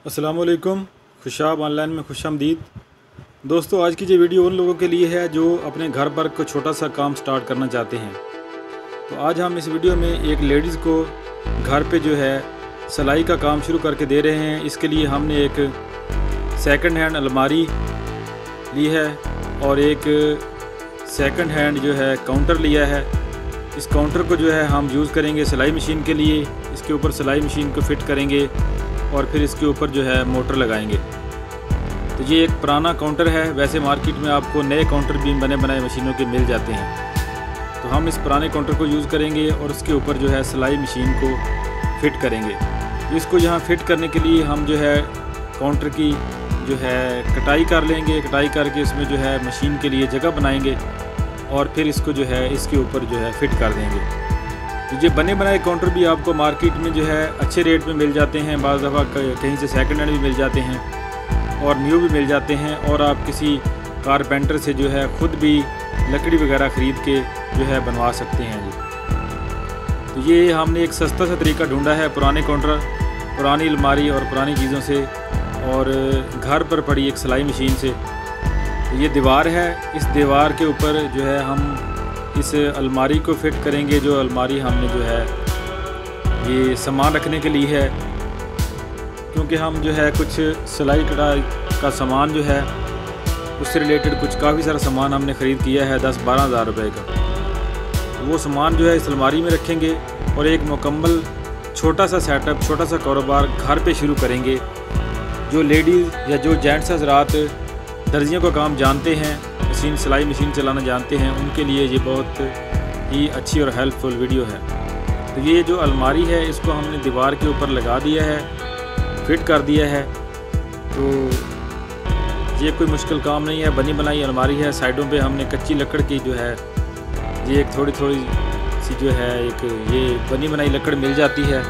अस्सलाम वालेकुम। खुशाब ऑनलाइन में खुशामदीद। दोस्तों, आज की ये वीडियो उन लोगों के लिए है जो अपने घर पर कोई छोटा सा काम स्टार्ट करना चाहते हैं। तो आज हम इस वीडियो में एक लेडीज़ को घर पे जो है सिलाई का काम शुरू करके दे रहे हैं। इसके लिए हमने एक सेकंड हैंड अलमारी ली है और एक सेकंड हैंड जो है काउंटर लिया है। इस काउंटर को जो है हम यूज़ करेंगे सिलाई मशीन के लिए। इसके ऊपर सिलाई मशीन को फिट करेंगे और फिर इसके ऊपर जो है मोटर लगाएंगे। तो ये एक पुराना काउंटर है। वैसे मार्केट में आपको नए काउंटर भी बने बनाए मशीनों के मिल जाते हैं। तो हम इस पुराने काउंटर को यूज़ करेंगे और उसके ऊपर जो है सिलाई मशीन को फिट करेंगे। तो इसको यहाँ फिट करने के लिए हम जो है काउंटर की जो है कटाई कर लेंगे। कटाई करके इसमें जो है मशीन के लिए जगह बनाएंगे और फिर इसको जो है इसके ऊपर जो है फिट कर देंगे। तो ये बने बनाए काउंटर भी आपको मार्केट में जो है अच्छे रेट में मिल जाते हैं। बाज़ दफ़ा कहीं से सेकंड हैंड भी मिल जाते हैं और न्यू भी मिल जाते हैं। और आप किसी कारपेंटर से जो है ख़ुद भी लकड़ी वगैरह ख़रीद के जो है बनवा सकते हैं जी। तो ये हमने एक सस्ता सा तरीका ढूंढा है पुराने काउंटर, पुरानी अलमारी और पुरानी चीज़ों से और घर पर पड़ी एक सिलाई मशीन से। तो ये दीवार है, इस दीवार के ऊपर जो है हम इस अलमारी को फिट करेंगे। जो अलमारी हमने जो है ये सामान रखने के लिए है, क्योंकि हम जो है कुछ सिलाई कढ़ाई का सामान जो है उससे रिलेटेड कुछ काफ़ी सारा सामान हमने ख़रीद किया है 10-12 हज़ार रुपये का। तो वो सामान जो है इस अलमारी में रखेंगे और एक मुकम्मल छोटा सा सेटअप, छोटा सा कारोबार घर पे शुरू करेंगे। जो लेडीज़ या जो जेंट्स हज़रात दर्जियों का काम जानते हैं, मशीन सिलाई मशीन चलाना जानते हैं, उनके लिए ये बहुत ही अच्छी और हेल्पफुल वीडियो है। तो ये जो अलमारी है इसको हमने दीवार के ऊपर लगा दिया है, फिट कर दिया है। तो ये कोई मुश्किल काम नहीं है, बनी बनाई अलमारी है। साइडों पे हमने कच्ची लकड़ की जो है ये एक थोड़ी सी जो है एक ये बनी बनाई लकड़ मिल जाती है,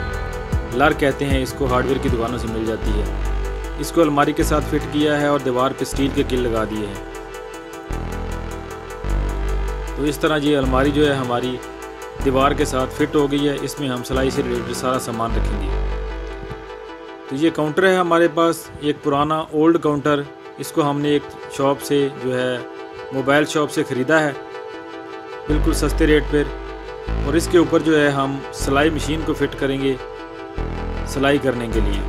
लर कहते हैं इसको, हार्डवेयर की दुकानों से मिल जाती है। इसको अलमारी के साथ फिट किया है और दीवार पे स्टील के किल लगा दिए हैं। तो इस तरह ये अलमारी जो है हमारी दीवार के साथ फिट हो गई है। इसमें हम सिलाई से रिलेटेड सारा सामान रखेंगे। तो ये काउंटर है हमारे पास, एक पुराना ओल्ड काउंटर। इसको हमने एक शॉप से जो है मोबाइल शॉप से ख़रीदा है बिल्कुल सस्ते रेट पर। और इसके ऊपर जो है हम सिलाई मशीन को फिट करेंगे सिलाई करने के लिए।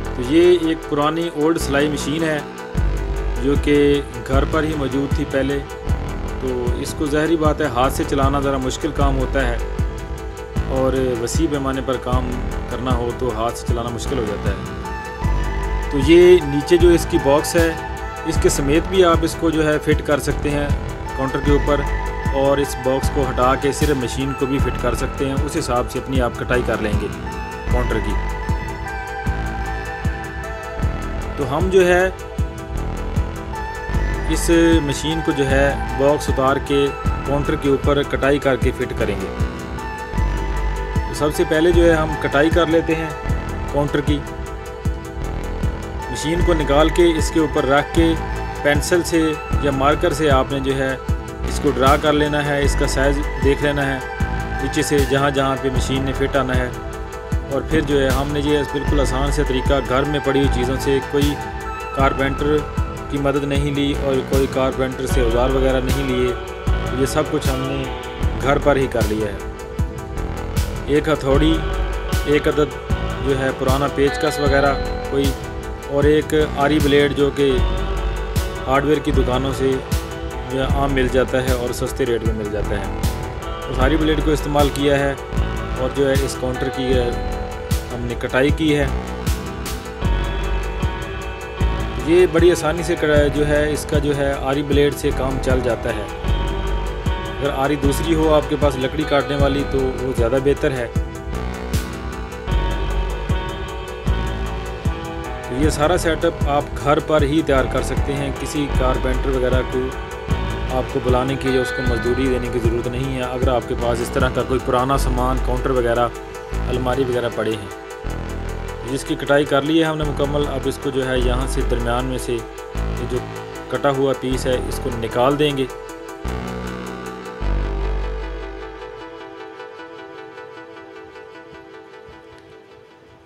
तो ये एक पुरानी ओल्ड सिलाई मशीन है जो कि घर पर ही मौजूद थी पहले। तो इसको ज़ाहिरी बात है हाथ से चलाना ज़रा मुश्किल काम होता है और वसी पैमाने पर काम करना हो तो हाथ से चलाना मुश्किल हो जाता है। तो ये नीचे जो इसकी बॉक्स है इसके समेत भी आप इसको जो है फिट कर सकते हैं काउंटर के ऊपर, और इस बॉक्स को हटा के सिर्फ मशीन को भी फिट कर सकते हैं। उस हिसाब से अपनी आप कटाई कर लेंगे काउंटर की। तो हम जो है इस मशीन को जो है बॉक्स उतार के काउंटर के ऊपर कटाई करके फिट करेंगे। तो सबसे पहले जो है हम कटाई कर लेते हैं काउंटर की। मशीन को निकाल के इसके ऊपर रख के पेंसिल से या मार्कर से आपने जो है इसको ड्रा कर लेना है। इसका साइज़ देख लेना है नीचे से जहाँ जहाँ पे मशीन ने फिट आना है। और फिर जो है हमने ये बिल्कुल आसान से तरीका, घर में पड़ी हुई चीज़ों से, कोई कारपेंटर की मदद नहीं ली और कोई कारपेंटर से औजार वगैरह नहीं लिए। तो ये सब कुछ हमने घर पर ही कर लिया है। एक हथौड़ी, एक अदद जो है पुराना पेचकस वगैरह कोई, और एक आरी ब्लेड जो कि हार्डवेयर की दुकानों से जो है आम मिल जाता है और सस्ते रेट में मिल जाता है। उस आरी ब्लेड को इस्तेमाल किया है और जो है इस काउंटर की हमने कटाई की है। ये बड़ी आसानी से जो है इसका जो है आरी ब्लेड से काम चल जाता है। अगर आरी दूसरी हो आपके पास लकड़ी काटने वाली तो वो ज़्यादा बेहतर है। तो ये सारा सेटअप आप घर पर ही तैयार कर सकते हैं। किसी कारपेंटर वगैरह को आपको बुलाने की या उसको मजदूरी देने की ज़रूरत नहीं है। अगर आपके पास इस तरह का कोई पुराना सामान, काउंटर वगैरह, अलमारी वगैरह पड़े हैं। जिसकी कटाई कर ली है हमने मुकम्मल। अब इसको जो है यहाँ से दरमियान में से ये जो कटा हुआ पीस है इसको निकाल देंगे।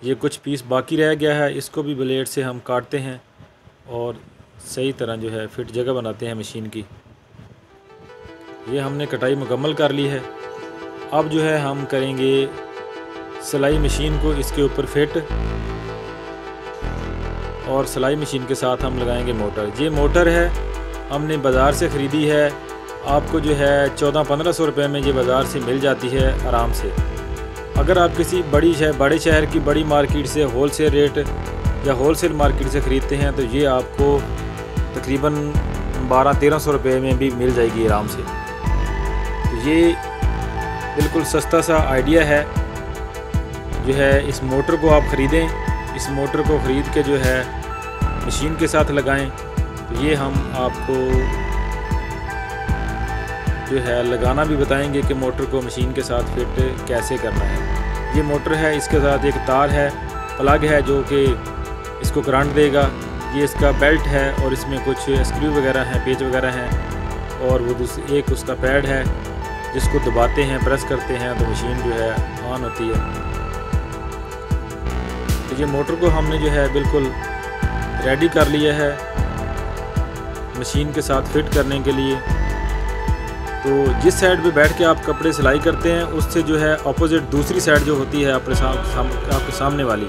ये कुछ पीस बाकी रह गया है, इसको भी ब्लेड से हम काटते हैं और सही तरह जो है फिट जगह बनाते हैं मशीन की। ये हमने कटाई मुकम्मल कर ली है। अब जो है हम करेंगे सिलाई मशीन को इसके ऊपर फिट, और सिलाई मशीन के साथ हम लगाएंगे मोटर। ये मोटर है हमने बाज़ार से ख़रीदी है, आपको जो है 1400-1500 रुपये में ये बाज़ार से मिल जाती है आराम से। अगर आप किसी बड़े शहर की बड़ी मार्केट से होलसेल रेट या होलसेल मार्केट से ख़रीदते हैं तो ये आपको तकरीबन 1200-1300 रुपये में भी मिल जाएगी आराम से। तो ये बिल्कुल सस्ता सा आइडिया है जो है। इस मोटर को आप ख़रीदें, इस मोटर को ख़रीद के जो है मशीन के साथ लगाएं। तो ये हम आपको जो है लगाना भी बताएंगे कि मोटर को मशीन के साथ फिट कैसे करना है। ये मोटर है, इसके साथ एक तार है, प्लग है जो कि इसको करंट देगा। ये इसका बेल्ट है और इसमें कुछ स्क्रू वगैरह हैं, पेच वगैरह हैं, और वो एक उसका पैड है जिसको दबाते हैं, प्रेस करते हैं तो मशीन जो है ऑन होती है। तो ये मोटर को हमने जो है बिल्कुल रेडी कर लिया है मशीन के साथ फिट करने के लिए। तो जिस साइड पे बैठ के आप कपड़े सिलाई करते हैं उससे जो है ऑपोजिट दूसरी साइड जो होती है आपके सामने वाली,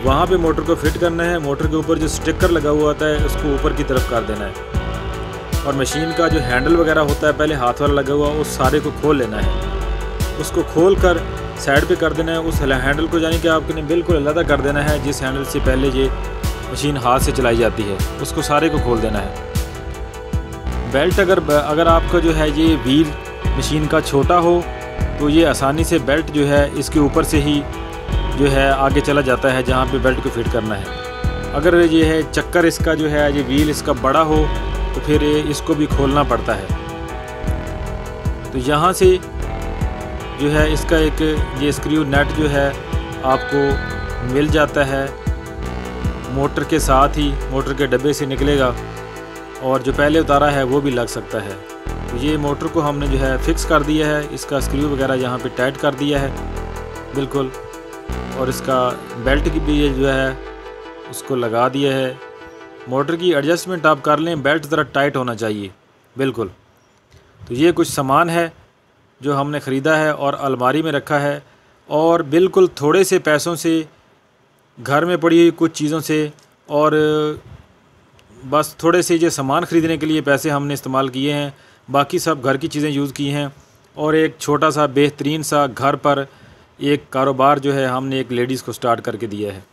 वहाँ पे मोटर को फिट करना है। मोटर के ऊपर जो स्टिकर लगा हुआ होता है उसको ऊपर की तरफ कर देना है, और मशीन का जो हैंडल वगैरह होता है पहले हाथ वाला लगा हुआ उस सारे को खोल लेना है। उसको खोल कर साइड पे कर देना है। उस हैंडल को यानी कि आपने बिल्कुल अलग कर देना है जिस हैंडल से पहले ये मशीन हाथ से चलाई जाती है, उसको सारे को खोल देना है। बेल्ट अगर आपका जो है ये व्हील मशीन का छोटा हो तो ये आसानी से बेल्ट जो है इसके ऊपर से ही जो है आगे चला जाता है जहाँ पे बेल्ट को फिट करना है। अगर ये है चक्कर इसका जो है ये व्हील इसका बड़ा हो तो फिर इसको भी खोलना पड़ता है। तो यहाँ से जो है इसका एक ये स्क्रू नट जो है आपको मिल जाता है, मोटर के साथ ही मोटर के डब्बे से निकलेगा, और जो पहले उतारा है वो भी लग सकता है। तो ये मोटर को हमने जो है फिक्स कर दिया है, इसका स्क्रू वगैरह यहाँ पे टाइट कर दिया है बिल्कुल, और इसका बेल्ट की भी ये जो है उसको लगा दिया है। मोटर की एडजस्टमेंट आप कर लें, बेल्ट ज़रा टाइट होना चाहिए बिल्कुल। तो ये कुछ सामान है जो हमने ख़रीदा है और अलमारी में रखा है, और बिल्कुल थोड़े से पैसों से घर में पड़ी हुई कुछ चीज़ों से और बस थोड़े से ये सामान ख़रीदने के लिए पैसे हमने इस्तेमाल किए हैं, बाकी सब घर की चीज़ें यूज़ की हैं। और एक छोटा सा बेहतरीन सा घर पर एक कारोबार जो है हमने एक लेडीज़ को स्टार्ट करके दिया है।